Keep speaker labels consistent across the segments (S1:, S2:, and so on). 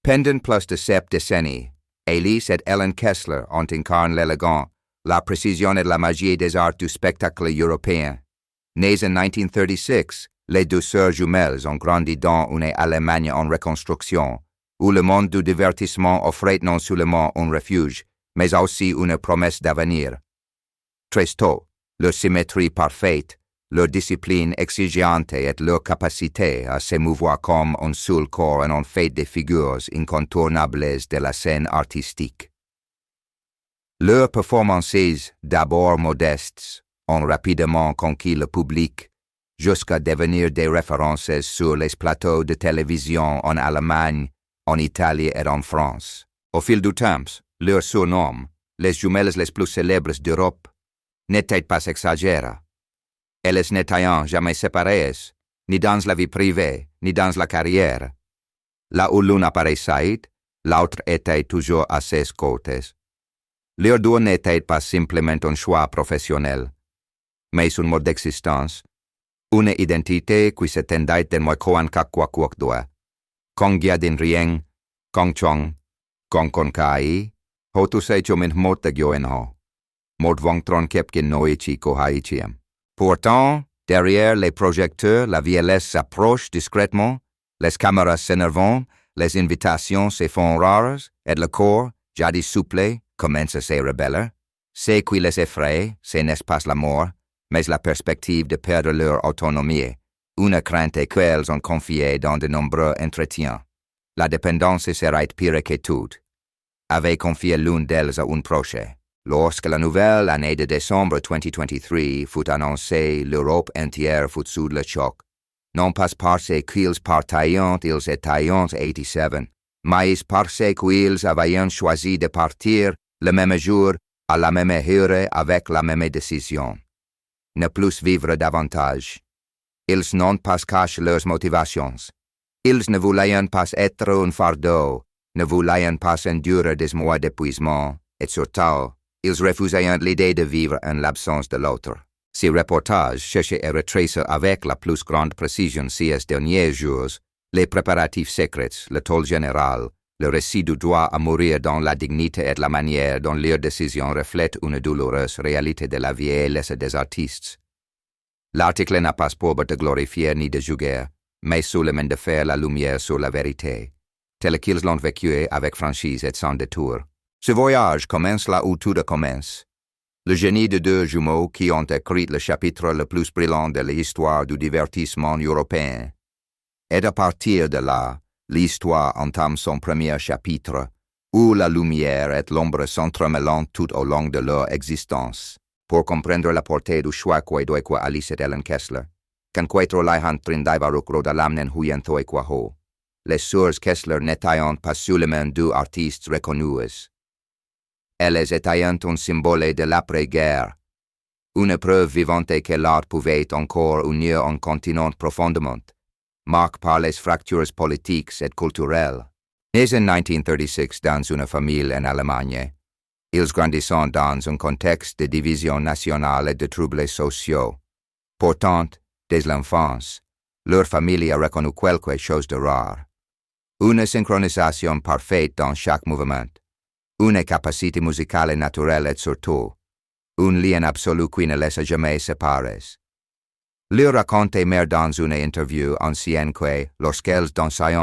S1: Pendant plus de 7 décennies, Alice et Ellen Kessler ont incarné l'élégance, la précision et la magie des arts du spectacle européen. Nées en 1936, les deux sœurs jumelles ont grandi dans une Allemagne en reconstruction, où le monde du divertissement offrait non seulement un refuge, mais aussi une promesse d'avenir. Très tôt, leur symétrie parfaite, leur discipline exigeante et leur capacité à s'émouvoir comme un seul corps en ont fait des figures incontournables de la scène artistique. Leurs performances, d'abord modestes, ont rapidement conquis le public, jusqu'à devenir des références sur les plateaux de télévision en Allemagne, en Italie et en France. Au fil du temps, leur surnom, les jumelles les plus célèbres d'Europe, n'était pas exagéré. Elles n'étaient jamais séparées, ni dans la vie privée, ni dans la carrière. Là où l'une apparaissait, l'autre était toujours à ses côtés. Leur duo n'était pas simplement un choix professionnel, mais un mode d'existence, une identité qui s'étendait de moi koan kakwa doa. Kong gia din rieng, kong chong, kong kon kai, ho tu sei chomint mot de gyoen ho. Mot vong tron kepkin noichi ko haichiem. Pourtant, derrière les projecteurs, la VLS s'approche discrètement, les caméras s'énervent, les invitations se font rares, et le corps, jadis souple, commence à se rebeller. Ce qui les effraie, ce n'est pas la mort, mais la perspective de perdre leur autonomie, une crainte qu'elles ont confiée dans de nombreux entretiens. La dépendance serait pire que tout, avait confié l'une d'elles à une proche. Lorsque la nouvelle année de décembre 2023 fut annoncée, l'Europe entière fut sous le choc. Non pas parce qu'ils partaillent, ils étaient 87, mais parce qu'ils avaient choisi de partir le même jour, à la même heure, avec la même décision. Ne plus vivre davantage. Ils n'ont pas caché leurs motivations. Ils ne voulaient pas être un fardeau, ne voulaient pas endurer des mois d'épuisement, et surtout, ils refusaient l'idée de vivre en l'absence de l'autre. Ces reportages cherchaient à retracer avec la plus grande précision ces derniers jours les préparatifs secrets, le toll général, le récit du droit à mourir dans la dignité et la manière dont leurs décisions reflètent une douloureuse réalité de la vieillesse des artistes. L'article n'a pas pour but de glorifier ni de juger, mais seulement de faire la lumière sur la vérité, telle qu'ils l'ont vécue avec franchise et sans détour. Ce voyage commence là où tout commence. Le génie de deux jumeaux qui ont écrit le chapitre le plus brillant de l'histoire du divertissement européen. Et à partir de là, l'histoire entame son premier chapitre, où la lumière et l'ombre s'entremêlant tout au long de leur existence. Pour comprendre la portée du choix Pourquoi Alice Ellen Kessler, quand quaitro laihan trindaivaruk rodalamnen huyen ho, les sœurs Kessler n'étaient pas seulement deux artistes reconnus. Elles étaient un symbole de l'après-guerre, une preuve vivante que l'art pouvait encore unir un continent profondément, marqué par les fractures politiques et culturelles. Nés en 1936 dans une famille en Allemagne, ils grandissant dans un contexte de division nationale et de troubles sociaux. Pourtant, dès l'enfance, leur famille a reconnu quelque chose de rare. Une synchronisation parfaite dans chaque mouvement. Une capacité musicale naturelle et surtout, un lien absolu qui ne laisse jamais séparer. Leur racontait mère dans une interview ancienne que, lorsqu'elles dansaient,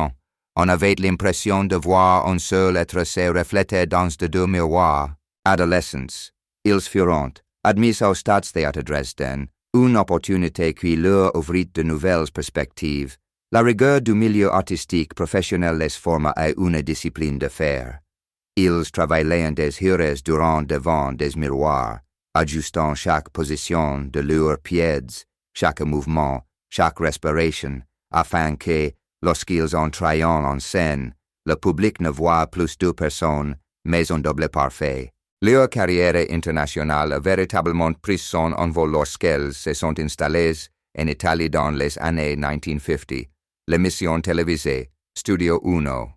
S1: on avait l'impression de voir un seul être se refléter dans de deux miroirs. Adolescents, ils furent, admis au Staatstheater Dresden, une opportunité qui leur ouvrit de nouvelles perspectives. La rigueur du milieu artistique professionnel les forma à une discipline de fer. Ils travaillaient des heures durant devant des miroirs, ajustant chaque position de leurs pieds, chaque mouvement, chaque respiration, afin que, lorsqu'ils entraient en scène, le public ne voit plus deux personnes, mais un double parfait. Leur carrière internationale a véritablement pris son envol lorsqu'elles se sont installées en Italie dans les années 1950. L'émission télévisée Studio Uno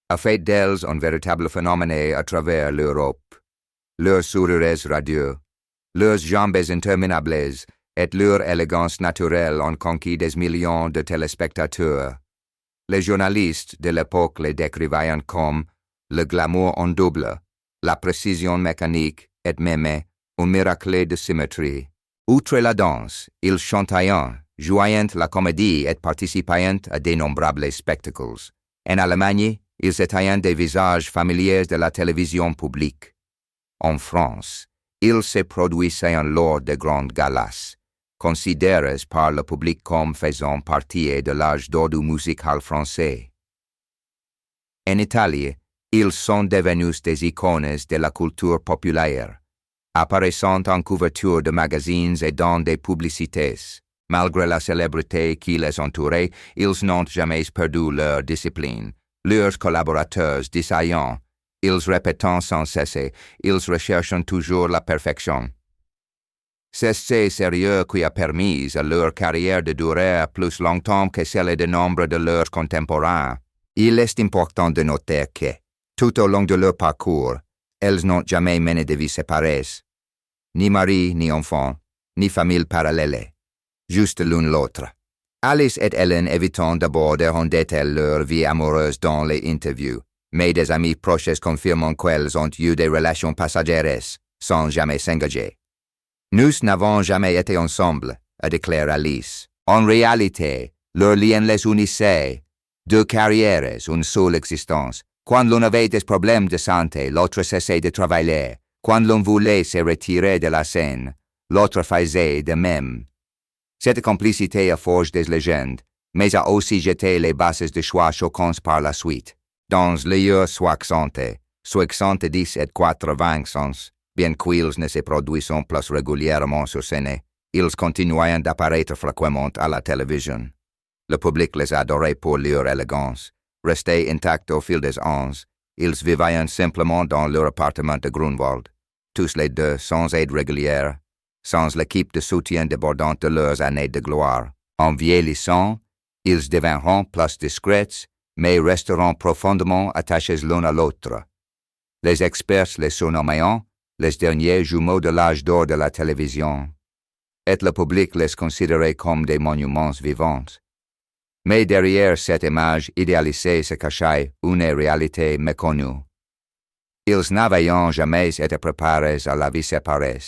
S1: a fait d'elles un véritable phénomène à travers l'Europe. Leurs sourires radieux, leurs jambes interminables et leur élégance naturelle ont conquis des millions de téléspectateurs. Les journalistes de l'époque les décrivaient comme le glamour en double, la précision mécanique et même un miracle de symétrie. Outre la danse, ils chantaient, jouaient la comédie et participaient à d'innombrables spectacles. En Allemagne, ils étaient des visages familiers de la télévision publique. En France, ils se produisaient lors de grandes galas, considérés par le public comme faisant partie de l'âge d'or du musical français. En Italie, ils sont devenus des icônes de la culture populaire, apparaissant en couverture de magazines et dans des publicités. Malgré la célébrité qui les entourait, ils n'ont jamais perdu leur discipline. Leurs collaborateurs dissaillant, ils répétant sans cesser, ils recherchent toujours la perfection. C'est ce sérieux qui a permis à leur carrière de durer plus longtemps que celle de nombre de leurs contemporains. Il est important de noter que, tout au long de leur parcours, elles n'ont jamais mené de vie séparées. Ni mari, ni enfant, ni famille parallèle. Juste l'une l'autre. Alice et Ellen évitant d'abord de raconter leur vie amoureuse dans les interviews, mais des amis proches confirmant qu'elles ont eu des relations passagères, sans jamais s'engager. Nous n'avons jamais été ensemble, a déclaré Alice. En réalité, leur lien les unissait. Deux carrières, une seule existence. Quand l'on avait des problèmes de santé, l'autre cessait de travailler. Quand l'on voulait se retirer de la scène, l'autre faisait de même. Cette complicité a forgé des légendes, mais a aussi jeté les bases de choix choquants par la suite. Dans les années 60, 70 et 80, bien qu'ils ne se produisent plus régulièrement sur scène, ils continuaient d'apparaître fréquemment à la télévision. Le public les adorait pour leur élégance. Restés intacts au fil des ans, ils vivaient simplement dans leur appartement de Grunwald, tous les deux sans aide régulière, sans l'équipe de soutien débordante de leurs années de gloire. En vieillissant, ils deviendront plus discrets, mais resteront profondément attachés l'un à l'autre. Les experts les surnommaient les derniers jumeaux de l'âge d'or de la télévision, et le public les considérait comme des monuments vivants. Mais derrière cette image idéalisée se cachait une réalité méconnue. Ils n'avaient jamais été préparés à la vie séparée.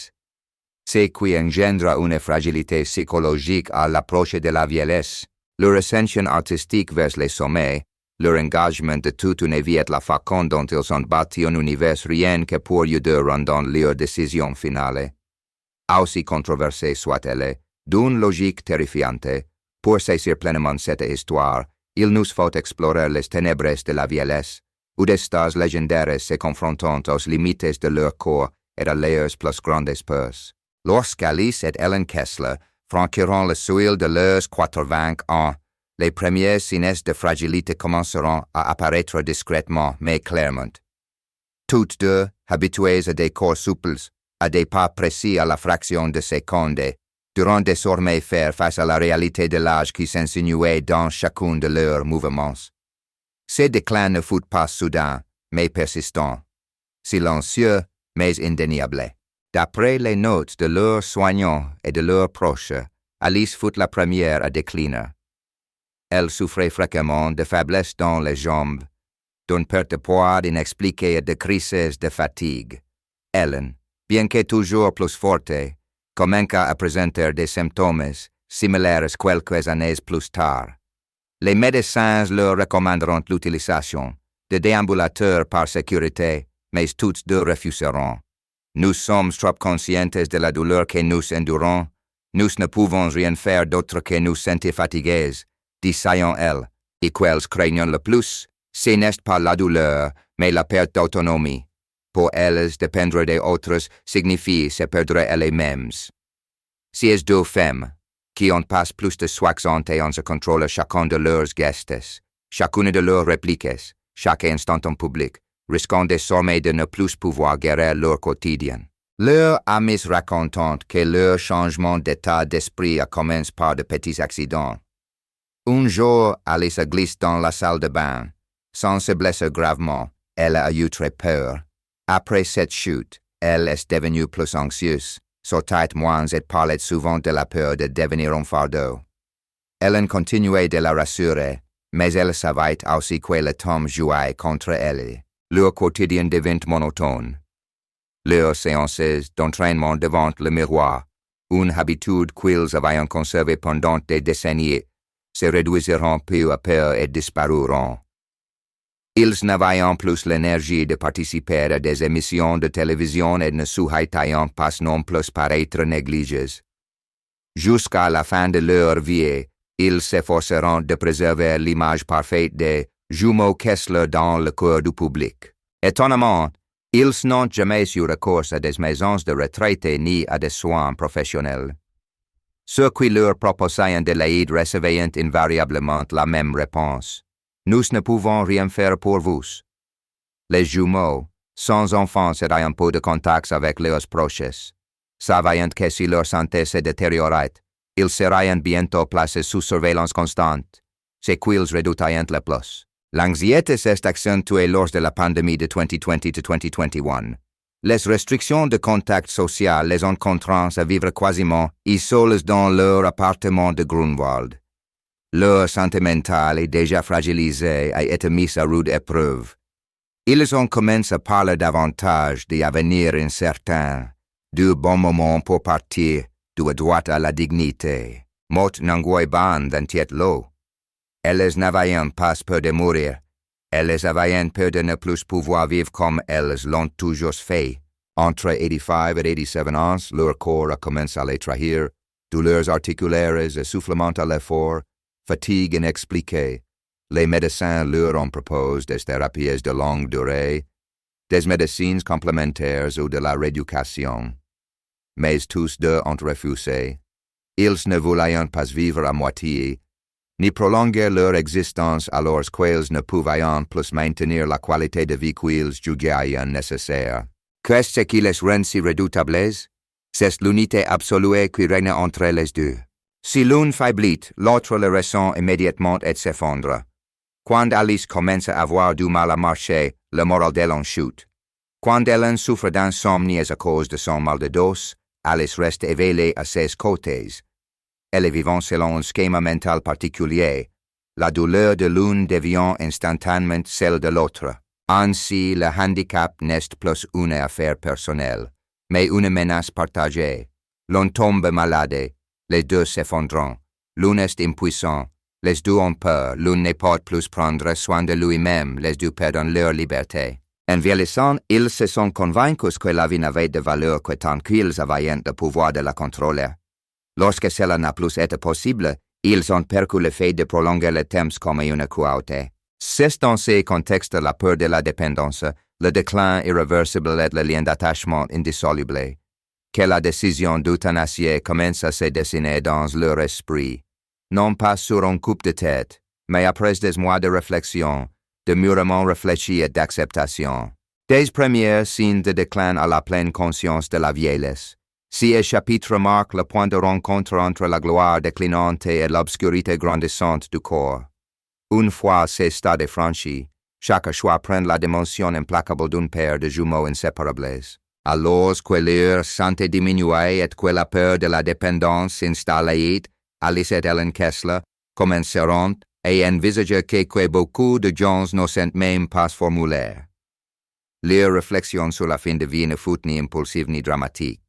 S1: Ce qui engendre une fragilité psychologique à l'approche de la vieillesse, leur ascension artistique vers les sommets, leur engagement de toute une vie et la façon dont ils ont bâti un univers rien que pour eux deux rendant leur décision finale. Aussi controversée soit-elle, d'une logique terrifiante, pour saisir pleinement cette histoire, il nous faut explorer les ténèbres de la vieillesse, où des stars légendaires se confrontant aux limites de leur corps et à leurs plus grandes peurs. Lorsqu'Alice et Ellen Kessler franchiront le seuil de leurs 80 ans, les premiers signes de fragilité commenceront à apparaître discrètement mais clairement. Toutes deux, habituées à des corps souples, à des pas précis à la fraction de seconde, devront désormais faire face à la réalité de l'âge qui s'insinuait dans chacun de leurs mouvements. Ce déclin ne fut pas soudain, mais persistant, silencieux, mais indéniable. D'après les notes de leurs soignants et de leurs proches, Alice fut la première à décliner. Elle souffrait fréquemment de faiblesse dans les jambes, d'une perte de poids inexpliquée et de crises de fatigue. Ellen, bien que toujours plus forte, commença à présenter des symptômes similaires quelques années plus tard. Les médecins leur recommanderont l'utilisation de déambulateurs par sécurité, mais toutes deux refuseront. Nous sommes trop conscientes de la douleur que nous endurons. Nous ne pouvons rien faire d'autre que nous sentir fatigués, disaient-elles, et qu'elles craignent le plus, ce n'est pas la douleur, mais la perte d'autonomie. Pour elles, dépendre des autres signifie se perdre elles-mêmes. Ces deux femmes, qui ont passé plus de 60 ans se contrôlent chacun de leurs gestes, chacune de leurs répliques, chaque instant en public, risquant désormais de ne plus pouvoir gérer leur quotidien. Leurs amis racontent que leur changement d'état d'esprit a commencé par de petits accidents. Un jour, Alice glisse dans la salle de bain. Sans se blesser gravement, elle a eu très peur. Après cette chute, elle est devenue plus anxieuse, sortait moins et parlait souvent de la peur de devenir un fardeau. Ellen continuait de la rassurer, mais elles savaient aussi que le temps jouait contre elles. Leur quotidien devint monotone. Leurs séances d'entraînement devant le miroir, une habitude qu'ils avaient conservée pendant des décennies, se réduisiront peu à peu et disparuront. Ils n'avaient plus l'énergie de participer à des émissions de télévision et ne souhaitaient pas non plus paraître négligés. Jusqu'à la fin de leur vie, ils s'efforceront de préserver l'image parfaite des jumeaux Kessler dans le cœur du public. Étonnamment, ils n'ont jamais eu recours à des maisons de retraite ni à des soins professionnels. Ceux qui leur proposaient de l'aide recevaient invariablement la même réponse. Nous ne pouvons rien faire pour vous. Les jumeaux, sans enfants, seraient un peu de contact avec leurs proches. Savaient que si leur santé se détériorait, ils seraient bientôt placés sous surveillance constante. C'est qu'ils redoutaient le plus. L'anxiété s'est accentuée lors de la pandémie de 2020-2021. Les restrictions de contact social les ont contraints à vivre quasiment isolés dans leur appartement de Grunwald. Leur santé mentale est déjà fragilisée et a été mise à rude épreuve. Ils ont commencé à parler davantage d'avenir incertain, du bon moment pour partir, du droit à la dignité. Mot n'angoisse ban d'inquiète l'eau. Elles n'avaient pas peur de mourir. Elles avaient peur de ne plus pouvoir vivre comme elles l'ont toujours fait. Entre 85 et 87 ans, leur corps a commencé à les trahir, douleurs articulaires, essoufflement à l'effort, fatigue inexpliquée. Les médecins leur ont proposé des thérapies de longue durée, des médecines complémentaires ou de la rééducation. Mais tous deux ont refusé. Ils ne voulaient pas vivre à moitié, ni prolonger leur existence alors qu'ils ne pouvaient plus maintenir la qualité de vie qu'ils jugeaient nécessaire. Qu'est-ce qui les rend si redoutables? C'est l'unité absolue qui règne entre les deux. Si l'une faiblit, l'autre le ressent immédiatement et s'effondre. Quand Alice commence à avoir du mal à marcher, le moral d'elle en chute. Quand Ellen souffre d'insomnie à cause de son mal de dos, Alice reste éveillée à ses côtés. Elle vivant selon un schéma mental particulier. La douleur de l'une devient instantanément celle de l'autre. Ainsi, le handicap n'est plus une affaire personnelle, mais une menace partagée. L'un tombe malade, les deux s'effondrent. L'un est impuissant, les deux ont peur, l'un ne peut plus prendre soin de lui-même, les deux perdent leur liberté. En vieillissant, ils se sont convaincus que la vie n'avait de valeur que tant qu'ils avaient le pouvoir de la contrôler. Lorsque cela n'a plus été possible, ils ont perçu le fait de prolonger le temps comme une cruauté. C'est dans ce contexte la peur de la dépendance, le déclin irréversible et le lien d'attachement indissoluble, que la décision d'euthanasier commence à se dessiner dans leur esprit, non pas sur un coup de tête, mais après des mois de réflexion, de mûrement réfléchi et d'acceptation. Des premiers signes de déclin à la pleine conscience de la vieillesse. Si ce chapitre marque le point de rencontre entre la gloire déclinante et l'obscurité grandissante du corps. Une fois ces stades franchis, chaque choix prend la dimension implacable d'une paire de jumeaux inséparables. Alors que leur santé diminuait et que la peur de la dépendance s'installait, Alice et Ellen Kessler commenceront à envisager que beaucoup de gens n'osent même pas formuler. Leur réflexion sur la fin de vie ne fut ni impulsive ni dramatique.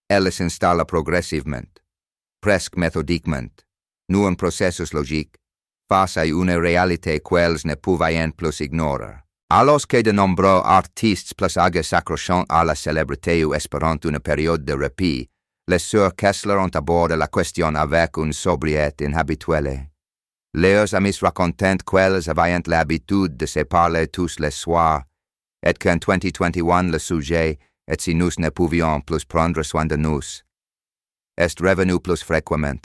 S1: Elle s'installe progressivement, presque méthodiquement, nous un processus logique, face à une réalité qu'elles ne pouvaient plus ignorer. Alors que de nombreux artistes plaçaient s'accrochant à la célébrité ou espérant une période de répit, les sœurs Kessler ont abordé la question avec une sobriété inhabituelle. Leurs amis racontent qu'elles avaient l'habitude de se parler tous les soirs, et qu'en 2021 le sujet et si nous ne pouvions plus prendre soin de nous, est revenu plus fréquemment.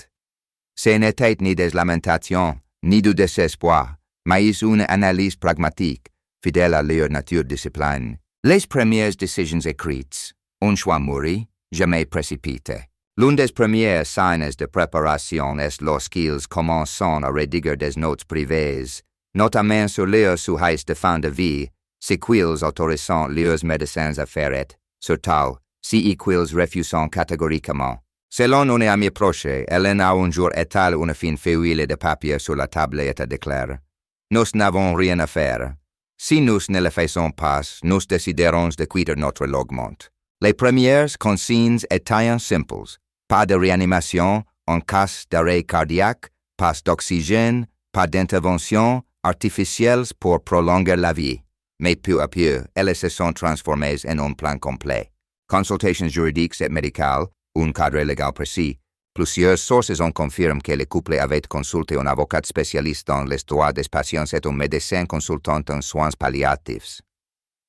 S1: Ce n'était ni des lamentations, ni du désespoir, mais une analyse pragmatique, fidèle à leur nature discipline. Les premières décisions écrites, un choix mûri, jamais précipité. L'un des premiers signes de préparation est lorsqu'ils commencent à rédiger des notes privées, notamment sur leurs sujets de fin de vie, si qu'ils autorisent leurs médecins à faire, surtout si qu'ils refusent catégoriquement. Selon un ami proche, Ellen a un jour étalé une fine feuille de papier sur la table et a déclaré: Nous n'avons rien à faire. Si nous ne le faisons pas, nous déciderons de quitter notre logement. Les premières consignes étaient simples. Pas de réanimation en cas d'arrêt cardiaque, pas d'oxygène, pas d'intervention artificielle pour prolonger la vie. Mais peu à peu, elles se sont transformées en un plan complet. Consultations juridiques et médicales, un cadre légal précis. Plusieurs sources ont confirmé que le couple avait consulté un avocat spécialiste dans les droits des patients et un médecin consultant en soins palliatifs.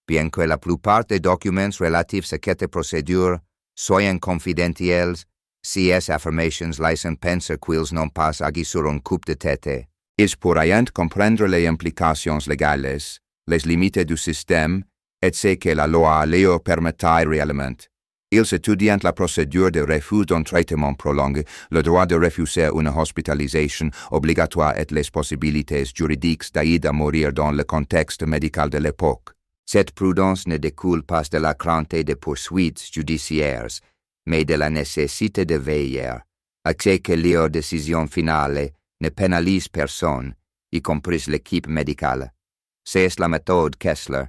S1: Bien que la plupart des documents relatifs à cette procédure soient confidentiels, ces affirmations laissent penser qu'ils n'ont pas agi sur un coup de tête. Ils pourraient comprendre les implications légales, les limites du système, et ce que la loi leur permettait réellement. Ils étudient la procédure de refus d'un traitement prolongé, le droit de refuser une hospitalisation obligatoire et les possibilités juridiques d'aide à mourir dans le contexte médical de l'époque. Cette prudence ne découle pas de la crainte des poursuites judiciaires, mais de la nécessité de veiller à ce que leur décision finale ne pénalise personne, y compris l'équipe médicale. C'est la méthode Kessler.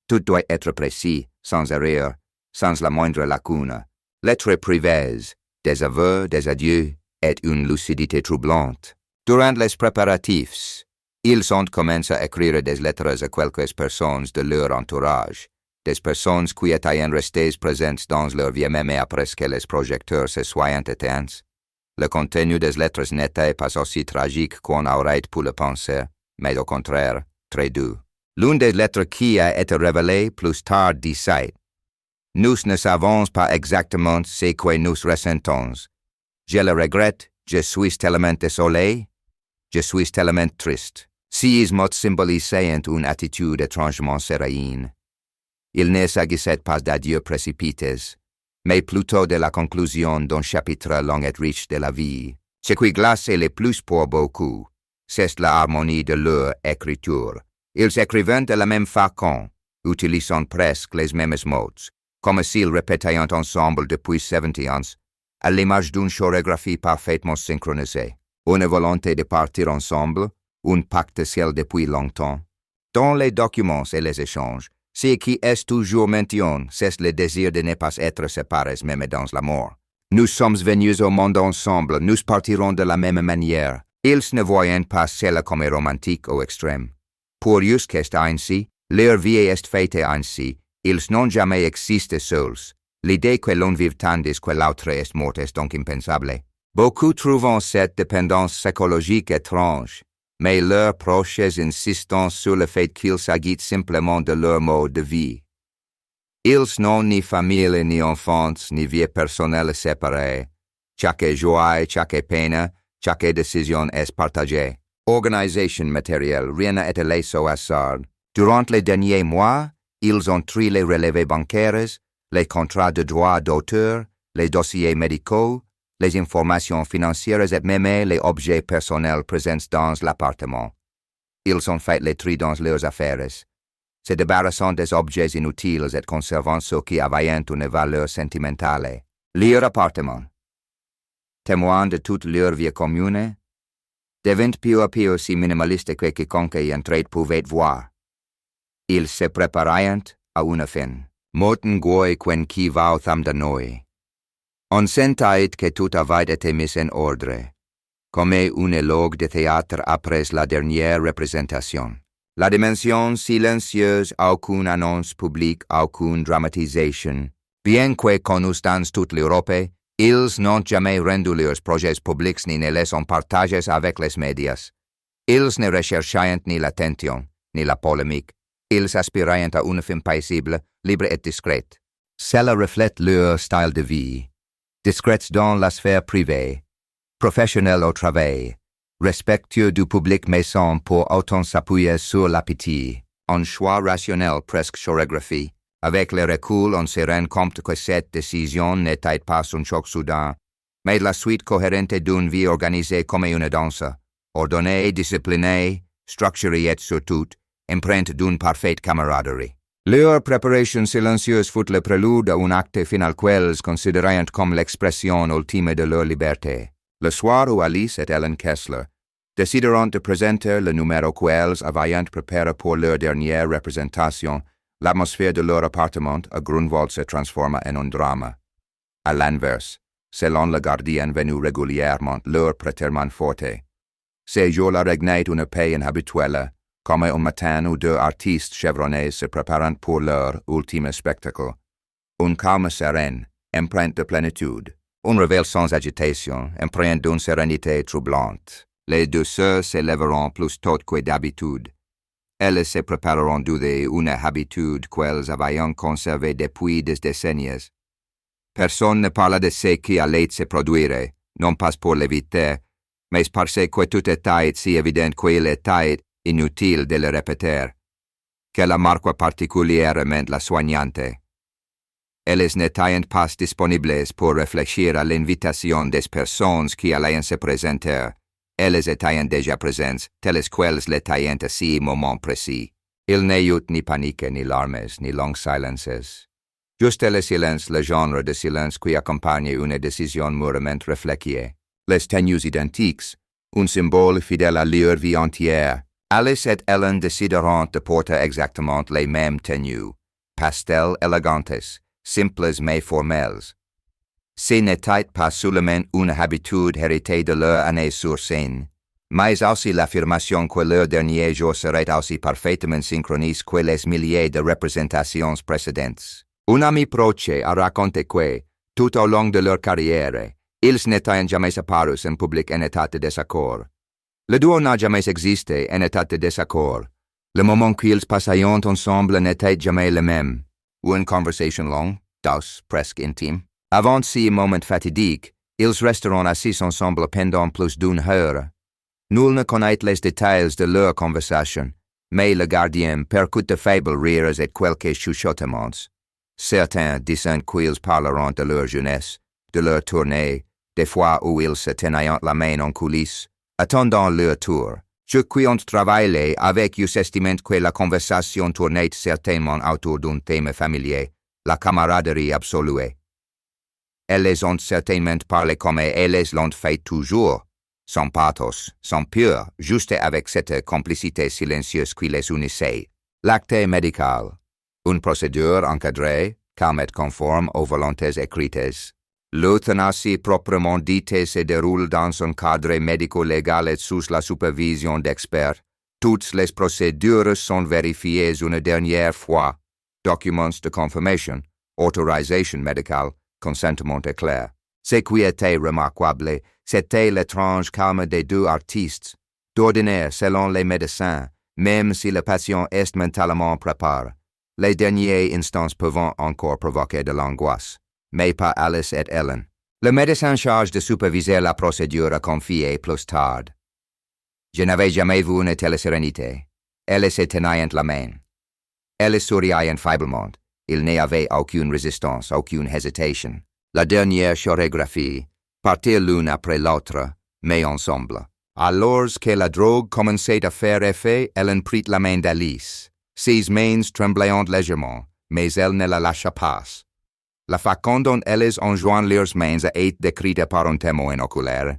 S1: Tout doit être précis, sans erreur, sans la moindre lacune. Lettres privées, des aveux, des adieux, et une lucidité troublante. Durant les préparatifs, ils ont commencé à écrire des lettres à quelques personnes de leur entourage, des personnes qui étaient restées présentes dans leur vie même après que les projecteurs se soient éteints. Le contenu des lettres n'était pas aussi tragique qu'on aurait pu le penser, mais au contraire, très doux. L'une des lettres qui a été révélée plus tard disait: Nous ne savons pas exactement ce que nous ressentons. Je le regrette, je suis tellement désolé, je suis tellement triste. Ces mots symbolisaient une attitude étrangement sereine. Il ne s'agissait pas d'adieux précipités, mais plutôt de la conclusion d'un chapitre long et riche de la vie. Ce qui glaçait le plus pour beaucoup, c'est l'harmonie de leur écriture. Ils écrivaient de la même façon, utilisant presque les mêmes mots, comme s'ils répétaient ensemble depuis 70 ans, à l'image d'une chorégraphie parfaitement synchronisée. Une volonté de partir ensemble, un pacte ciel depuis longtemps. Dans les documents et les échanges, ce qui est toujours mentionné, c'est le désir de ne pas être séparés même dans la mort. Nous sommes venus au monde ensemble, nous partirons de la même manière. Ils ne voyaient pas cela comme romantique au extrême. Pour eux qu'est ainsi, leur vie est faite ainsi, ils n'ont jamais existé seuls. L'idée que l'on vive tandis que l'autre est mort est donc impensable. Beaucoup trouvent cette dépendance psychologique étrange, mais leurs proches insistent sur le fait qu'il s'agit simplement de leur mode de vie. Ils n'ont ni famille, ni enfants, ni vie personnelle séparée. Chaque joie, chaque peine, chaque décision est partagée. Organisation matérielle, rien n'a été laissé au hasard. Durant les derniers mois, ils ont trié les relevés bancaires, les contrats de droit d'auteur, les dossiers médicaux, les informations financières et même les objets personnels présents dans l'appartement. Ils ont fait le tri dans leurs affaires, se débarrassant des objets inutiles et conservant ceux qui avaient une valeur sentimentale. Leur appartement, témoin de toute leur vie commune, devint peu à peu aussi minimaliste que quiconque y entrait pouvait voir. Ils se préparaient à une fin. Morten goi quen qui va tham de noi. On sentait que tout avait été mis en ordre, comme un éloge de théâtre après la dernière représentation. La dimension silencieuse, aucune annonce publique, aucune dramatisation. Bien que connus dans toute l'Europe, ils n'ont jamais rendu leurs projets publics ni ne les ont partagés avec les médias. Ils ne recherchaient ni l'attention, ni la polémique. Ils aspiraient à une fin paisible, libre et discrète. Cela reflète leur style de vie. Discrètes dans la sphère privée, professionnels au travail, respectueux du public mais sans pour autant s'appuyer sur l'appétit. Un choix rationnel presque chorégraphie. Avec le recul, on se rend compte que cette décision n'était pas un choc soudain, mais la suite cohérente d'une vie organisée comme une danse, ordonnée, disciplinée, structurée et surtout, empreinte d'une parfaite camaraderie. Leur préparation silencieuse fut le prélude à un acte final qu'elles considérant comme l'expression ultime de leur liberté. Le soir où Alice et Ellen Kessler décideront de présenter le numéro qu'elles avaient préparé pour leur dernière représentation, l'atmosphère de leur appartement à Grunewald se transforma en un drame. À l'inverse, selon le gardien venu régulièrement leur prêter main forte. Ces jours-là régnait une paix inhabituelle, comme un matin où deux artistes chevronnés se préparant pour leur ultime spectacle. Un calme serein, empreinte de plénitude. Un réveil sans agitation, empreinte d'une sérénité troublante. Les deux sœurs s'élèveront plus tôt que d'habitude. Elles se prépareront d'ouder une habitude qu'elles avaient conservée depuis des décennies. Personne ne parla de ce qui allait se produire, non pas pour l'éviter, mais parce que tout était si évident qu'il était inutile de le répéter, que la marque particulièrement la soignante. Elles n'étaient pas disponibles pour réfléchir à l'invitation des personnes qui allaient se présenter. Elles étaient déjà présentes, telles qu'elles l'étaient à ce moment précis. Il n'y eut ni panique, ni larmes, ni longues silences. Juste le silence, le genre de silence qui accompagne une décision mûrement réfléchie. Les tenues identiques, un symbole fidèle à leur vie entière. Alice et Ellen décideront de porter exactement les mêmes tenues, pastel élégantes, simples mais formelles. Ce n'était pas seulement une habitude héritée de leur année sur scène, mais aussi l'affirmation que leur dernier jour serait aussi parfaitement synchronisé que les milliers de représentations précédentes. Un ami proche a raconté que, tout au long de leur carrière, ils n'étaient jamais apparus en public en état de désaccord. Le duo n'a jamais existé en état de désaccord. Le moment qu'ils passaient ensemble n'était jamais le même. Une conversation longue, douce, presque intime. Avant ce moment fatidique, ils resteront assis ensemble pendant plus d'une heure. Nul ne connaît les détails de leur conversation, mais le gardien percute de faibles rires et quelques chuchotements. Certains disent qu'ils parleront de leur jeunesse, de leur tournée, des fois où ils se tenaient la main en coulisses, attendant leur tour. Ceux qui ont travaillé avec eu estiment que la conversation tournait certainement autour d'un thème familier, la camaraderie absolue. Elles ont certainement parlé comme elles l'ont fait toujours, sans pathos, sans peur, juste avec cette complicité silencieuse qui les unissait. L'acte médical. Une procédure encadrée, calme et conforme aux volontés écrites. L'euthanasie proprement dite se déroule dans un cadre médico-légal et sous la supervision d'experts. Toutes les procédures sont vérifiées une dernière fois. Documents de confirmation, autorisation médicale, consentement éclair. Ce qui était remarquable, c'était l'étrange calme des deux artistes. D'ordinaire, selon les médecins, même si le patient est mentalement préparé, les derniers instants peuvent encore provoquer de l'angoisse, mais pas Alice et Ellen. Le médecin chargé de superviser la procédure a confié plus tard. Je n'avais jamais vu une telle sérénité. Elles se tenaient la main. Elles souriaient faiblement. Il n'y avait aucune résistance, aucune hésitation. La dernière chorégraphie, partir l'une après l'autre, mais ensemble. Alors que la drogue commençait à faire effet, Ellen prit la main d'Alice. Ses mains tremblaient légèrement, mais elle ne la lâcha pas. La façon dont elles enjoignent leurs mains a été décrite par un témoin oculaire,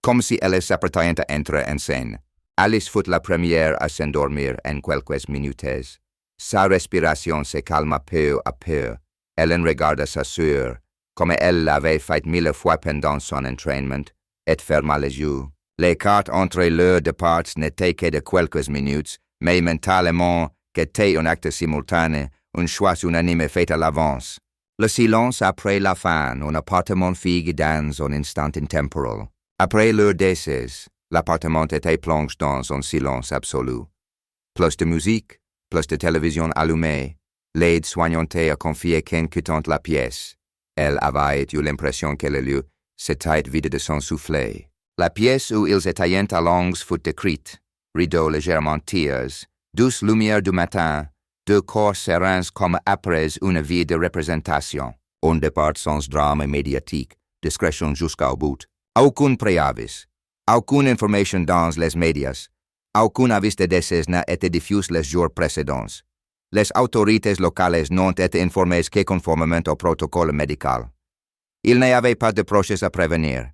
S1: comme si elles s'apprêtaient à entrer en scène. Alice fut la première à s'endormir en quelques minutes. Sa respiration se calma peu à peu. Ellen regarda sa sœur, comme elle l'avait fait 1000 fois pendant son entraînement, et ferma les yeux. L'écart entre leurs deux parts n'était que de quelques minutes, mais mentalement, qu'était un acte simultané, un choix unanime fait à l'avance. Le silence après la fin, un appartement fixe dans un instant intemporel. Après leur décès, l'appartement était plongé dans un silence absolu. Plus de musique, plus de télévision allumée, l'aide soignante a confié qu'en quittant la pièce, elle avait eu l'impression que le lieu s'était vide de son souffle. La pièce où ils étaient allongés fut décrite, rideaux légèrement tiers, douce lumière du matin, deux corps sereins comme après une vie de représentation. Un départ sans drame médiatique, discrétion jusqu'au bout. Aucun préavis, aucune information dans les médias, aucun avis de décès n'a été diffusé les jours précédents. Les autorités locales n'ont été informées que conformément au protocole médical. Il n'y avait pas de procès à prévenir.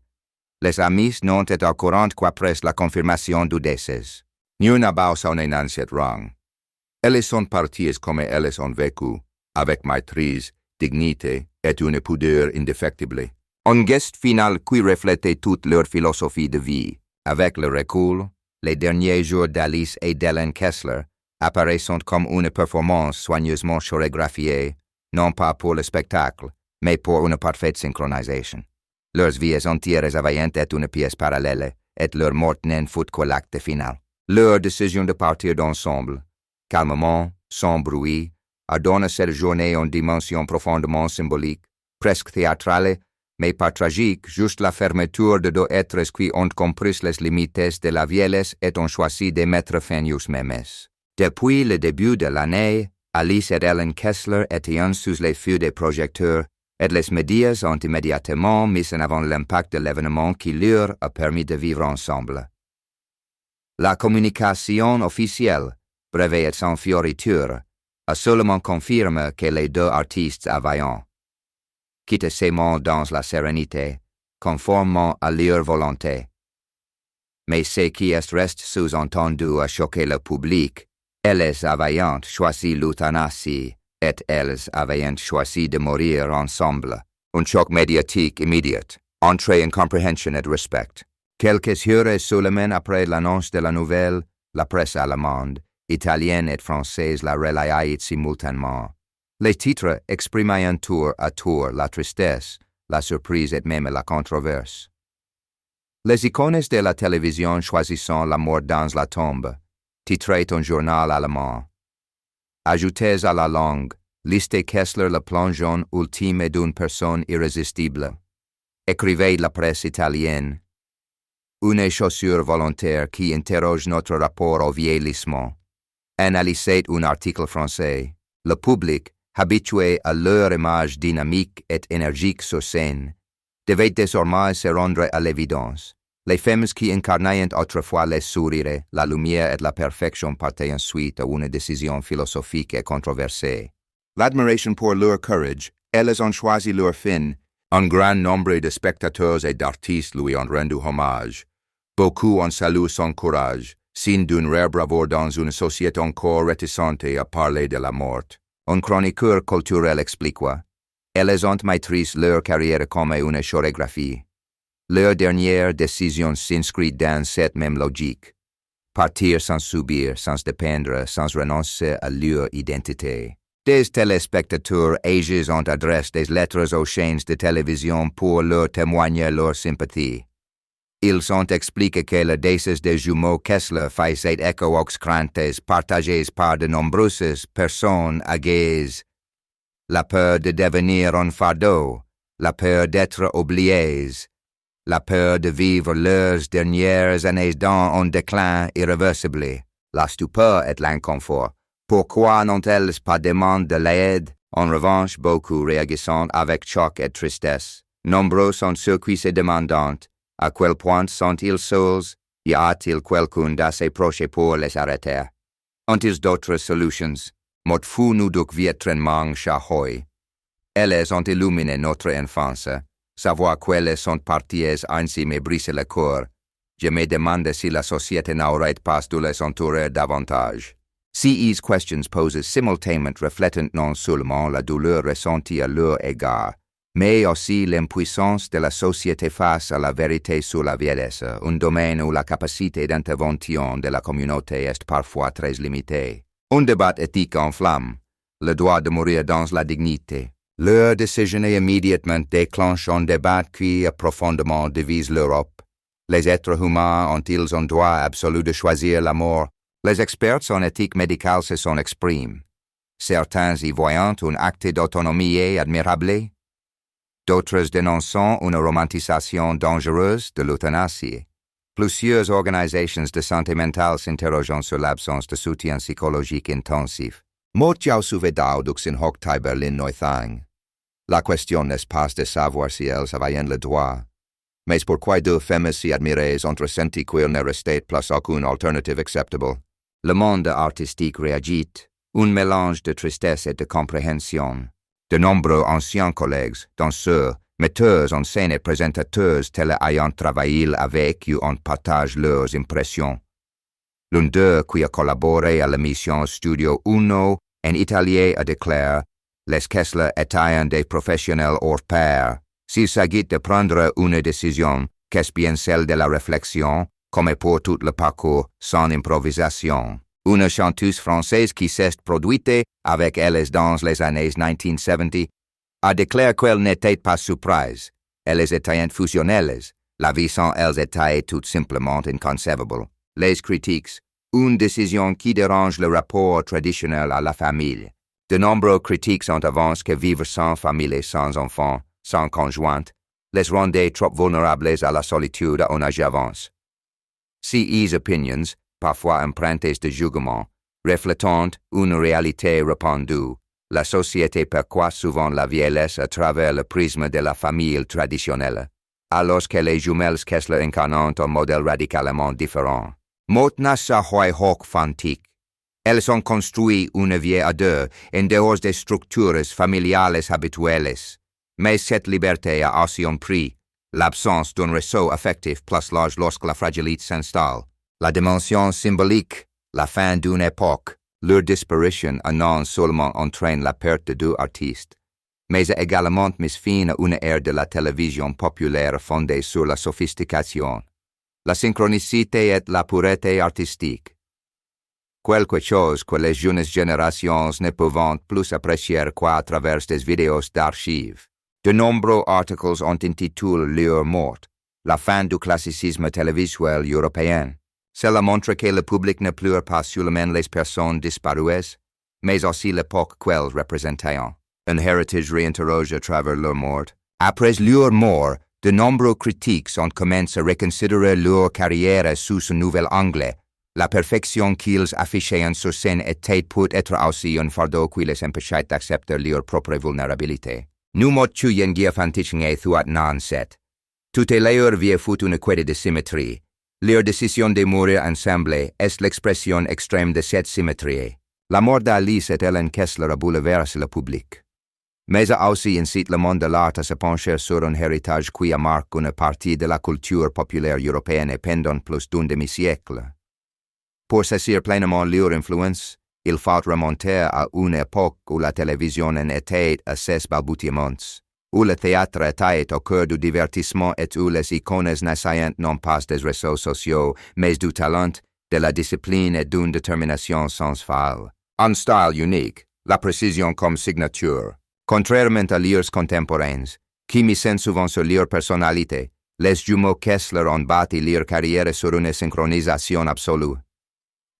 S1: Les amis n'ont été au courant qu'après la confirmation du décès. Nous n'avons son cette rang. Elles sont parties comme elles ont vécu, avec maîtrise, dignité et une pudeur indéfectible. Un geste final qui reflétait toute leur philosophie de vie. Avec le recul, les derniers jours d'Alice et d'Ellen Kessler apparaissent comme une performance soigneusement chorégraphiée, non pas pour le spectacle, mais pour une parfaite synchronisation. Leurs vies entières avaient été une pièce parallèle, et leur mort n'en fut que l'acte final. Leur décision de partir d'ensemble, calmement, sans bruit, a donné cette journée une dimension profondément symbolique, presque théâtrale, mais pas tragique, juste la fermeture de deux êtres qui ont compris les limites de la vieillesse et ont choisi de mettre fin eux-mêmes. Depuis le début de l'année, Alice et Ellen Kessler étaient sous les feux des projecteurs, et les médias ont immédiatement mis en avant l'impact de l'événement qui leur a permis de vivre ensemble. La communication officielle, brève et sans fioriture, a seulement confirmé que les deux artistes avaient quitté ces mondes dans la sérénité, conformément à leur volonté. Mais ce qui reste sous-entendu a choqué le public. Elles avaient choisi l'euthanasie, et elles avaient choisi de mourir ensemble. Un choc médiatique immédiat, entrée en compréhension et respect. Quelques heures seulement après l'annonce de la nouvelle, la presse allemande, italienne et française la relayait simultanément. Les titres exprimaient tour à tour la tristesse, la surprise et même la controverse. Les icônes de la télévision choisissant la mort dans la tombe, titrait un journal allemand. Ajoutez à la langue, liste Kessler le plongeon ultime d'une personne irrésistible. Écrivait la presse italienne. Une chaussure volontaire qui interroge notre rapport au vieillissement. Analysait un article français. Le public, habitué à leur image dynamique et énergique sur scène, devait désormais se rendre à l'évidence. Les femmes qui incarnaient autrefois les sourires, la lumière et la perfection partaient ensuite à une décision philosophique et controversée. L'admiration pour leur courage, elles ont choisi leur fin. Un grand nombre de spectateurs et d'artistes lui ont rendu hommage. Beaucoup ont salué son courage, signe d'une rare bravoure dans une société encore réticente à parler de la mort. Un chroniqueur culturel explique. Elles ont maîtrisé leur carrière comme une chorégraphie. Leur dernière décision s'inscrit dans cette même logique. Partir sans subir, sans dépendre, sans renoncer à leur identité. Des téléspectateurs âgés ont adressé des lettres aux chaînes de télévision pour leur témoigner leur sympathie. Ils ont expliqué que le décès des jumeaux Kessler faisait écho aux craintes partagées par de nombreuses personnes âgées. La peur de devenir un fardeau, la peur d'être oubliées, la peur de vivre leurs dernières années dans un déclin irréversible, la stupeur et l'inconfort. Pourquoi n'ont-elles pas demandé de l'aide? En revanche, beaucoup réagissant avec choc et tristesse. Nombreux sont ceux qui se demandent à quel point sont-ils seuls? Y a-t-il quelqu'un d'assez proche pour les arrêter? Ont-ils d'autres solutions? Mot fou nous duc vietrenmang chahoi. Elles ont illuminé notre enfance. Savoir qu'elles sont parties ainsi me brise le cœur. Je me demande si la société n'aurait pas dû les entourer davantage. Ces questions posées simultanément reflètent non seulement la douleur ressentie à leur égard, mais aussi l'impuissance de la société face à la vérité sur la vieillesse, un domaine où la capacité d'intervention de la communauté est parfois très limitée. Un débat éthique en flamme, le droit de mourir dans la dignité. Leur décision immédiatement déclenche un débat qui a profondément divise l'Europe. Les êtres humains ont-ils un droit absolu de choisir la mort? Les experts en éthique médicale se sont exprimés. Certains y voyant un acte d'autonomie admirable. D'autres dénonçant une romantisation dangereuse de l'euthanasie. Plusieurs organisations de santé mentale s'interrogent sur l'absence de soutien psychologique intensif. Mot jau suvedau dux in Heute Berlin Neuthang. La question n'est pas de savoir si elles avaient le droit, mais pourquoi deux femmes si admirées ont ressenti qu'il ne restait plus aucune alternative acceptable. Le monde artistique réagit. un mélange de tristesse et de compréhension. De nombreux anciens collègues, danseurs, metteurs en scène et présentateurs tels ayant travaillé avec eux en partagent leurs impressions. L'un d'eux qui a collaboré à l'émission Studio Uno en italien a déclaré « Les Kessler étaient des professionnels hors pair. S'il s'agit de prendre une décision, qu'est-ce bien celle de la réflexion, comme pour tout le parcours, sans improvisation. » Une chanteuse française qui s'est produite avec elles dans les années 1970 a déclaré qu'elle n'était pas surprise. Elles étaient fusionnelles. La vie sans elles était tout simplement inconcevable. Les critiques, une décision qui dérange le rapport traditionnel à la famille. De nombreux critiques ont avancé que vivre sans famille, sans enfants, sans conjointe, les rendait trop vulnérables à la solitude à un âge avancé. Ces opinions, parfois empruntés de jugement, reflétant une réalité répandue, la société perçoit souvent la vieillesse à travers le prisme de la famille traditionnelle, alors que les jumelles Kessler incarnent un modèle radicalement différent. Maintenant, ça hoc fantique. Elles ont construit une vie à deux en dehors des structures familiales habituelles. Mais cette liberté a aussi un prix, l'absence d'un réseau affectif plus large lorsque la fragilité s'installe. La dimension symbolique, la fin d'une époque, leur disparition a non seulement entraîné la perte de deux artistes, mais a également mis fin à une ère de la télévision populaire fondée sur la sophistication, la synchronicité et la pureté artistique. Quelque chose que les jeunes générations ne peuvent plus apprécier qu'à travers des vidéos d'archives. De nombreux articles ont intitulé leur, mort, la fin du classicisme télévisuel européen. Cela montre que le public ne pleure pas seulement les personnes disparues, mais aussi l'époque qu'elles représentaient. Un héritage réinterroge à travers leur mort. Après leur mort, de nombreux critiques ont commencé à reconsidérer leur carrière sous un nouvel angle. La perfection qu'ils affichaient sur scène était peut-être aussi un fardeau qui les empêchait d'accepter leur propre vulnérabilité. Nous motu yengia fantiching thuat non set. Tout est leur vie fout une quête de symétrie. Leur décision de mourir ensemble est l'expression extrême de cette symétrie. La mort d'Alice Ellen Kessler a bouleversé le public. Mais a aussi incité le monde de l'art à se pencher sur un héritage qui a marqué une partie de la culture populaire européenne pendant plus d'un demi-siècle. Pour saisir pleinement leur influence, il faut remonter à une époque où la télévision en était à ses balbutiements, où le théâtre était au cœur du divertissement et où les icônes naissaient non pas des réseaux sociaux, mais du talent, de la discipline et d'une détermination sans faille. Un style unique, la précision comme signature. Contrairement à leurs contemporains, qui misent souvent sur leur personnalité, les jumeaux Kessler ont bâti leur carrière sur une synchronisation absolue.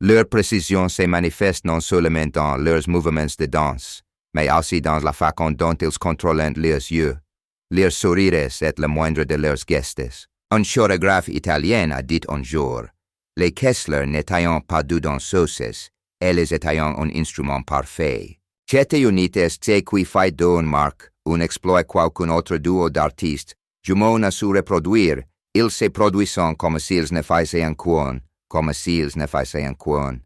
S1: Leur précision se manifeste non seulement dans leurs mouvements de danse, mais aussi dans la façon dont ils contrôlent leurs yeux, leurs sourires et le moindre de leurs gestes. Un chorégraphe italien a dit un jour, les Kessler n'étaient pas deux danseuses, elles étaient un instrument parfait. Cette unité est ce qui fait d'un marque, un exploit qu'aucun autre duo d'artistes, jumeaux n'a su reproduire, ils se produisent comme s'ils ne faisaient un coin, comme s'ils ne faisaient un coin.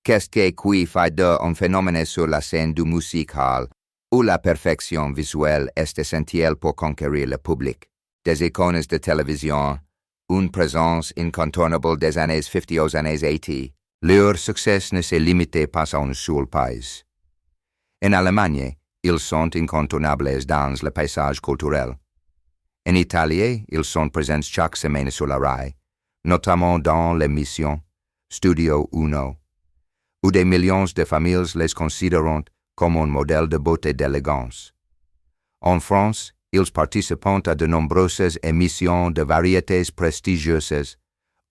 S1: Qu'est-ce qui fait d'eux un phénomène sur la scène du musical, où la perfection visuelle est essentielle pour conquérir le public. Des icônes de télévision, une présence incontournable des années 50 aux années 80, leur succès ne se limitait pas à un seul pays. En Allemagne, ils sont incontournables dans le paysage culturel. En Italie, ils sont présents chaque semaine sur la RAI, notamment dans l'émission Studio Uno, où des millions de familles les considèrent comme un modèle de beauté et d'élégance. En France, ils participent à de nombreuses émissions de variétés prestigieuses,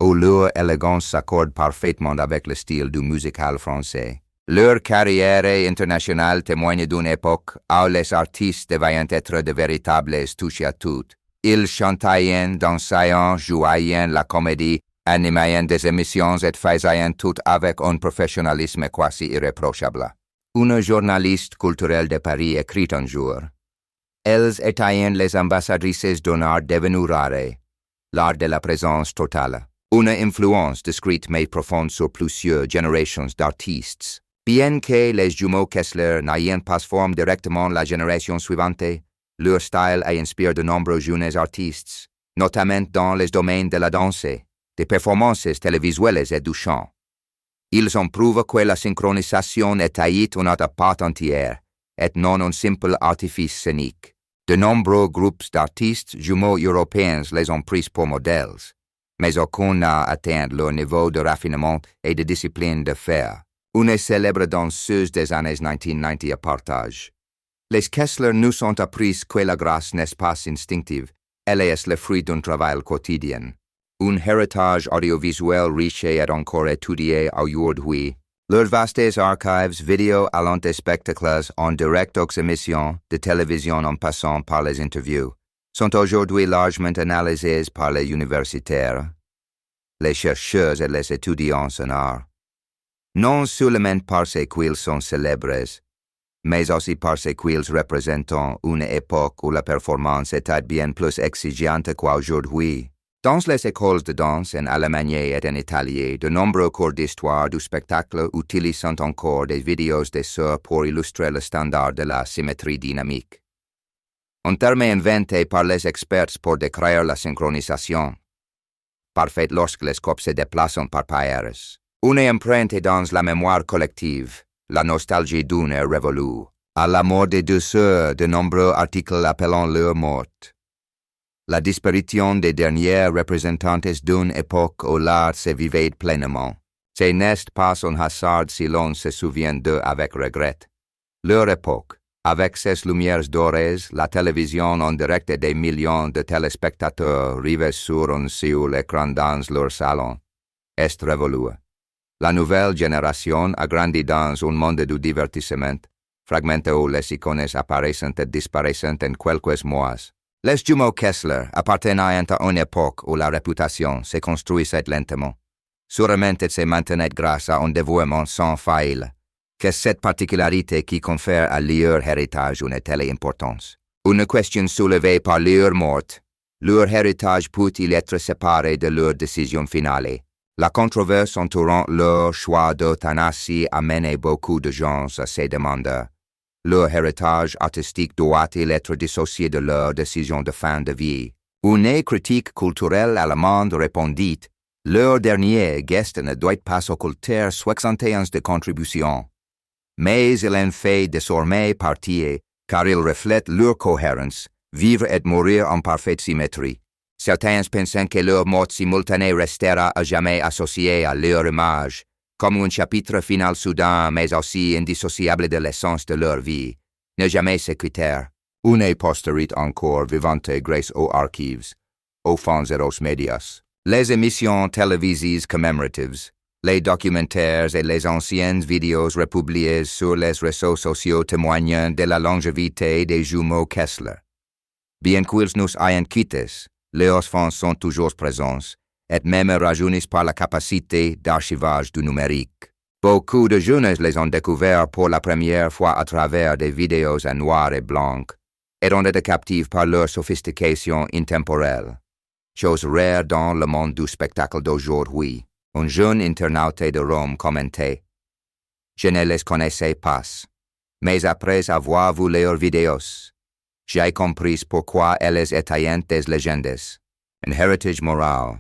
S1: où leur élégance s'accorde parfaitement avec le style du musical français. Leur carrière internationale témoigne d'une époque où les artistes devaient être de véritables touche-à-tout. Ils chantaient, dansaient, jouaient la comédie, animaient des émissions et faisaient tout avec un professionnalisme quasi irréprochable. Une journaliste culturelle de Paris écrit un jour, « Elles étaient les ambassadrices d'un art devenu rare, l'art de la présence totale, une influence discrète mais profonde sur plusieurs générations d'artistes. » Bien que les jumeaux Kessler n'aient pas formé directement la génération suivante, leur style a inspiré de nombreux jeunes artistes, notamment dans les domaines de la danse, des performances télévisuelles et du chant. Ils ont prouvé que la synchronisation est une part entière, et non un simple artifice scénique. De nombreux groupes d'artistes jumeaux européens les ont pris pour modèles, mais aucun n'a atteint leur niveau de raffinement et de discipline de fer. Une célèbre danseuse des années 1990 à partage. Les Kessler nous ont appris que la grâce n'est pas instinctive, elle est le fruit d'un travail quotidien. Un héritage audiovisuel riche et encore étudié aujourd'hui. Leurs vastes archives vidéo allant des spectacles en direct aux émissions de télévision en passant par les interviews sont aujourd'hui largement analysées par les universitaires, les chercheurs et les étudiants en art. Non seulement parce qu'ils sont célèbres, mais aussi parce qu'ils représentent une époque où la performance était bien plus exigeante qu'aujourd'hui. Dans les écoles de danse en Allemagne et en Italie, de nombreux cours d'histoire du spectacle utilisent encore des vidéos des sœurs pour illustrer le standard de la symétrie dynamique. Un terme inventé par les experts pour décrire la synchronisation, parfaite lorsque les corps se déplacent par paires. Une empreinte dans la mémoire collective, la nostalgie d'une ère révolue. À la mort des deux sœurs, de nombreux articles appelant leur morte. La disparition des dernières représentantes d'une époque où l'art se vivait pleinement. Ce n'est pas un hasard si l'on se souvient d'eux avec regret. Leur époque, avec ses lumières dorées, la télévision en direct et des millions de téléspectateurs rivés sur un seul écran dans leur salon, est révolue. La nouvelle génération a grandi dans un monde du divertissement, fragmenté où les icônes apparaissent et disparaissent en quelques mois. Les jumeaux Kessler appartenaient à une époque où la réputation se construisait lentement. Sûrement c'est maintenant grâce à un dévouement sans faille que cette particularité qui confère à leur héritage une telle importance. Une question soulevée par leur morte, leur héritage peut-il être séparé de leur décision finale? La controverse entourant leur choix d'euthanasie a mené beaucoup de gens à se demander. Leur héritage artistique doit-il être dissocié de leur décision de fin de vie? Une critique culturelle allemande répondit, leur dernier geste ne doit pas occulter 71 de contributions. Mais il en fait désormais partie, car il reflète leur cohérence, vivre et mourir en parfaite symétrie. Certains pensent que leur mort simultanée restera à jamais associée à leur image, comme un chapitre final soudain mais aussi indissociable de l'essence de leur vie, ne jamais se quitter. Une postérité encore vivante grâce aux archives, aux fonds et aux médias. Les émissions télévisives commémoratives, les documentaires et les anciennes vidéos republiées sur les réseaux sociaux témoignent de la longévité des jumeaux Kessler. Bien qu'ils nous aient quittés, leurs fonds sont toujours présents, et même rajeunis par la capacité d'archivage du numérique. Beaucoup de jeunes les ont découverts pour la première fois à travers des vidéos en noir et blanc, et ont été captifs par leur sophistication intemporelle. Chose rare dans le monde du spectacle d'aujourd'hui. Un jeune internaute de Rome commentait « Je ne les connaissais pas, mais après avoir vu leurs vidéos, j'ai compris pourquoi elles étaient des légendes. Un héritage moral,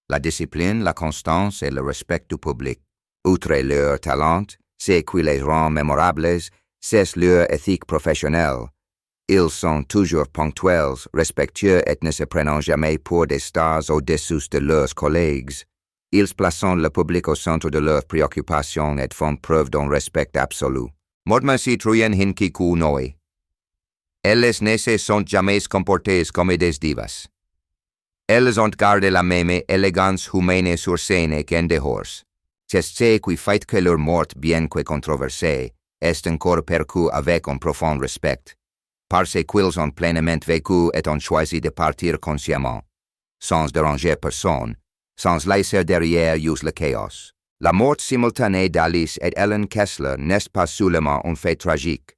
S1: la discipline, la constance et le respect du public. Outre leur talent, ce qui les rend mémorables, c'est leur éthique professionnelle. Ils sont toujours ponctuels, respectueux et ne se prennent jamais pour des stars au-dessus de leurs collègues. Ils placent le public au centre de leurs préoccupations et font preuve d'un respect absolu. Mortma citoyen hinkiku noi. Elles ne se sont jamais comportées comme des divas. Elles ont gardé la même élégance humaine sur scène qu'en dehors. C'est ce qui fait que leur mort, bien que controversée, est encore perçue avec un profond respect, parce qu'ils ont pleinement vécu et ont choisi de partir consciemment, sans déranger personne, sans laisser derrière eux le chaos. La mort simultanée d'Alice et Ellen Kessler n'est pas seulement un fait tragique.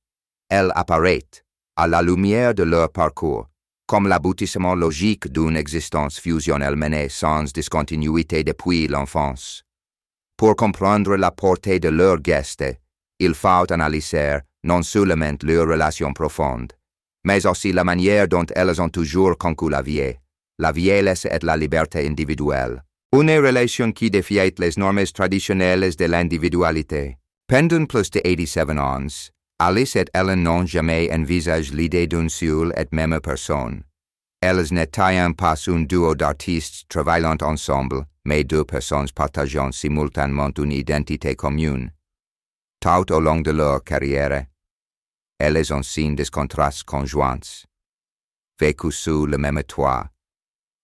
S1: Elle apparaît, à la lumière de leur parcours, comme l'aboutissement logique d'une existence fusionnelle menée sans discontinuité depuis l'enfance. Pour comprendre la portée de leur geste, il faut analyser non seulement leurs relations profondes, mais aussi la manière dont elles ont toujours conquis la vieillesse et la liberté individuelle. Une relation qui défiait les normes traditionnelles de l'individualité. Pendant plus de 87 ans, Alice et Ellen n'ont jamais envisagé l'idée d'une seule et même personne. Elles n'étaient pas un duo d'artistes travaillant ensemble, mais deux personnes partageant simultanément une identité commune. Tout au long de leur carrière, elles ont signé des contrats conjoints, vécu sous le même toit,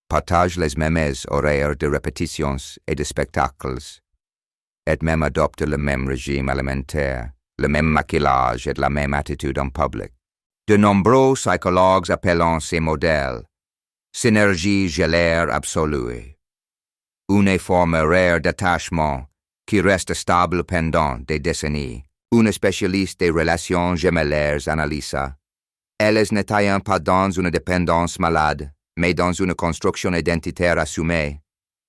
S1: partagent les mêmes horaires de répétitions et de spectacles, et même adoptent le même régime alimentaire, le même maquillage et la même attitude en public. De nombreux psychologues appellent ces modèles synergie gélaire absolue, une forme rare d'attachement qui reste stable pendant des décennies. Une spécialiste des relations gemellaires analysa. Elles n'étaient pas dans une dépendance malade, mais dans une construction identitaire assumée.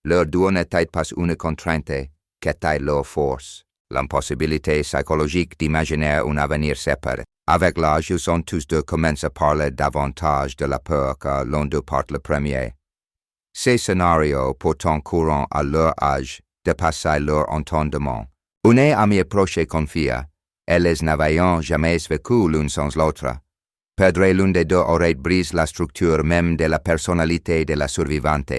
S1: Leur duo n'était pas une contrainte, qu'était leur force. L'impossibilité psychologique d'imaginer un avenir séparé. Avec l'âge, ils ont tous deux commencé à parler davantage de la peur que l'un d'eux parte le premier. Ces scénarios, pourtant courants à leur âge, dépassaient leur entendement. Une amie proche confia. Elles n'avaient jamais vécu l'une sans l'autre. Perdre l'une des deux aurait brisé la structure même de la personnalité de la survivante.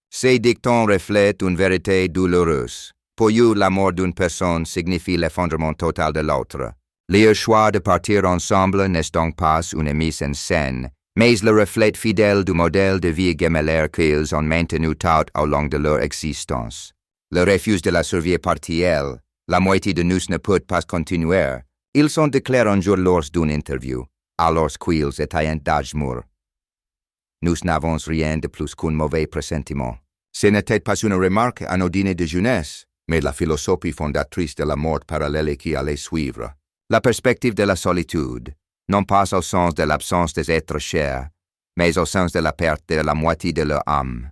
S1: Ces dictons reflètent une vérité douloureuse. Pour eux, la mort d'une personne signifie l'effondrement total de l'autre. Leur choix de partir ensemble n'est donc pas une mise en scène, mais le reflet fidèle du modèle de vie gemellaire qu'ils ont maintenu tout au long de leur existence. Le refus de la survie partielle, la moitié de nous ne peut pas continuer. Ils ont déclaré un jour lors d'une interview, alors qu'ils étaient d'âge mûr. Nous n'avons rien de plus qu'un mauvais pressentiment. Ce n'était pas une remarque anodine de jeunesse, mais la philosophie fondatrice de la mort parallèle qui allait suivre. La perspective de la solitude, non pas au sens de l'absence des êtres chers, mais au sens de la perte de la moitié de leur âme,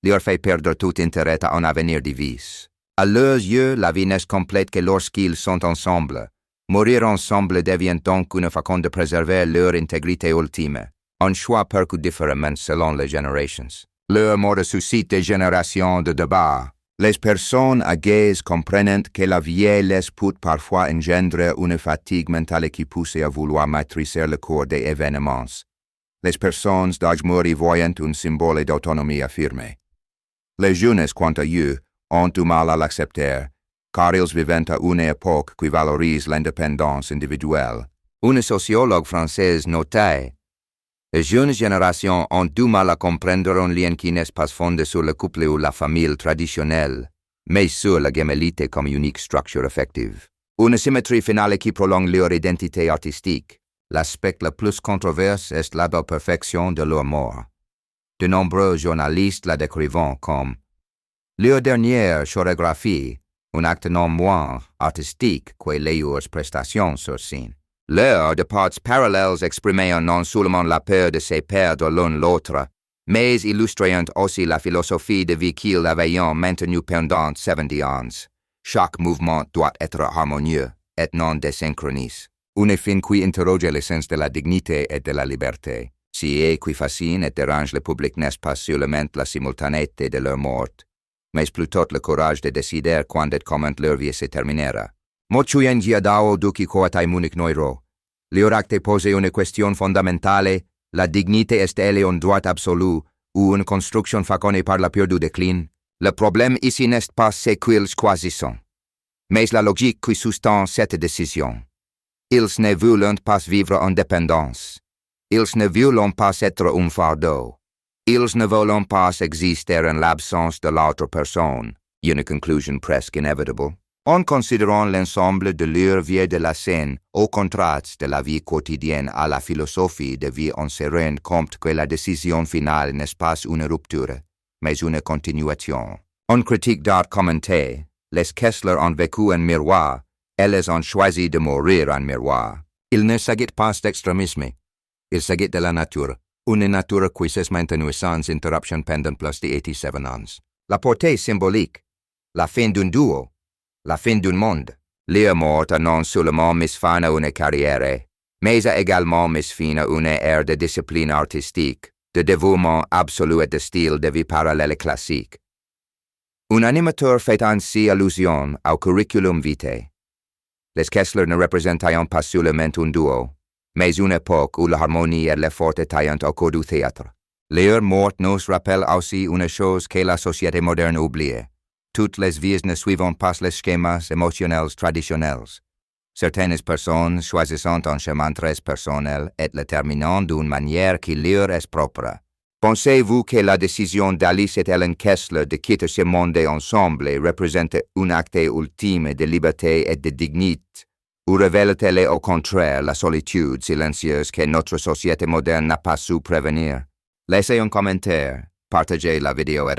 S1: leur fait perdre tout intérêt à un avenir de vice. À leurs yeux, la vie n'est complète que lorsqu'ils sont ensemble. Mourir ensemble devient donc une façon de préserver leur intégrité ultime, un choix perçu différemment selon les générations. Leur mort suscite des générations de débats. Les personnes âgées comprennent que la vieillesse peut parfois engendrer une fatigue mentale qui pousse à vouloir maîtriser le cours des événements. Les personnes d'âge mûr y voient un symbole d'autonomie affirmée. Les jeunes, quant à eux, ont du mal à l'accepter, car ils vivent à une époque qui valorise l'indépendance individuelle. Une sociologue française notait: les jeunes générations ont du mal à comprendre un lien qui n'est pas fondé sur le couple ou la famille traditionnelle, mais sur la gemellité comme unique structure affective. Une symétrie finale qui prolonge leur identité artistique. L'aspect le plus controversé est la belle perfection de leur mort. De nombreux journalistes la décrivent comme leur dernière chorégraphie, un acte non moins artistique que leurs prestations sur scène. Leur de parts parallèles exprimant non seulement la peur de se perdre l'un l'autre, mais illustrant aussi la philosophie de vie qu'ils avaient maintenue pendant 70 ans. Chaque mouvement doit être harmonieux et non désynchronisé. Une fin qui interroge l'essence de la dignité et de la liberté. Si est qui fascine et dérange le public n'est pas seulement la simultanéité de leur mort, mais plutôt le courage de décider quand et comment leur vie se terminera. Mochuyen giadao duki koatai munik noiro. Leur acte pose une question fondamentale: la dignité est-elle un droit absolu ou une construction façonnée par la peur du déclin? Le problème ici n'est pas ce qu'ils choisissent, mais la logique qui sous-tend cette décision. Ils ne veulent pas vivre en dépendance. Ils ne veulent pas être un fardeau. Ils ne veulent pas exister en l'absence de l'autre personne. Une conclusion presque inévitable. En considérant l'ensemble de leur vie de la scène au contraste de la vie quotidienne à la philosophie de vie, on se rend compte que la décision finale n'est pas une rupture, mais une continuation. En critique d'art commenté, les Kessler ont vécu en miroir, elles ont choisi de mourir en miroir. Il ne s'agit pas d'extrémisme, il s'agit de la nature, une nature qui s'est maintenue sans interruption pendant plus de 87 ans. La portée symbolique, la fin d'un duo, la fin d'un monde, Leur mort a non seulement mis fin à une carrière, mais a également mis fin à une ère de discipline artistique, de dévouement absolu et de style de vie parallèle classique. Un animateur fait ainsi allusion au curriculum vitae. Les Kessler ne représentaient pas seulement un duo, mais une époque où l'harmonie et l'effort étaient au cœur du théâtre. Leur mort nous rappelle aussi une chose que la société moderne oublie. Toutes les vies ne suivent pas les schémas émotionnels traditionnels. Certaines personnes choisissant un chemin très personnel et le terminant d'une manière qui leur est propre. Pensez-vous que la décision d'Alice Ellen Kessler de quitter ce monde ensemble représente un acte ultime de liberté et de dignité, ou révèle-t-elle au contraire la solitude silencieuse que notre société moderne n'a pas su prévenir? Laissez un commentaire, partagez la vidéo et